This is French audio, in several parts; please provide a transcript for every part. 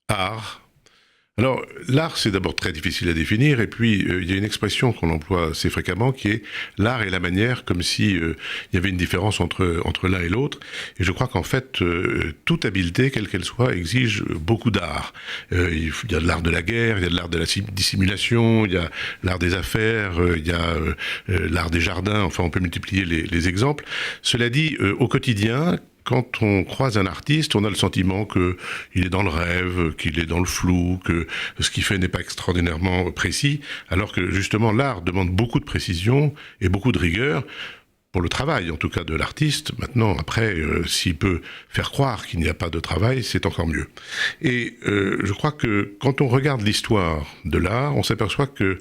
Art. Alors, l'art, c'est d'abord très difficile à définir, et puis il y a une expression qu'on emploie assez fréquemment qui est l'art et la manière, comme si il y avait une différence entre l'un et l'autre. Et je crois qu'en fait, toute habileté, quelle qu'elle soit, exige beaucoup d'art. Il y a de l'art de la guerre, il y a de l'art de la dissimulation, il y a l'art des affaires, il y a l'art des jardins, enfin on peut multiplier les exemples. Cela dit, au quotidien, quand on croise un artiste, on a le sentiment qu'il est dans le rêve, qu'il est dans le flou, que ce qu'il fait n'est pas extraordinairement précis, alors que justement l'art demande beaucoup de précision et beaucoup de rigueur pour le travail, en tout cas de l'artiste. Maintenant, après, s'il peut faire croire qu'il n'y a pas de travail, c'est encore mieux. Et je crois que quand on regarde l'histoire de l'art, on s'aperçoit que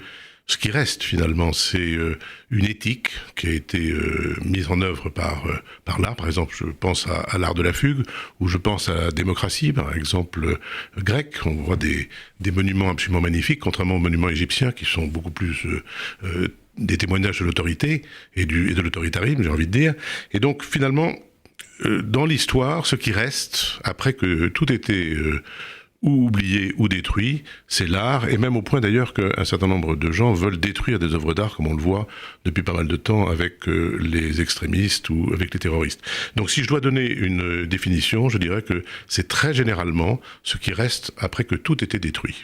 ce qui reste finalement, c'est une éthique qui a été mise en œuvre par l'art. Par exemple, je pense à l'art de la fugue, ou je pense à la démocratie, par exemple, grecque. On voit des monuments absolument magnifiques, contrairement aux monuments égyptiens qui sont beaucoup plus des témoignages de l'autorité et de l'autoritarisme, j'ai envie de dire. Et donc, finalement, dans l'histoire, ce qui reste, après que tout était ou oublié ou détruit, c'est l'art, et même au point d'ailleurs qu'un certain nombre de gens veulent détruire des œuvres d'art, comme on le voit depuis pas mal de temps avec les extrémistes ou avec les terroristes. Donc si je dois donner une définition, je dirais que c'est très généralement ce qui reste après que tout était détruit.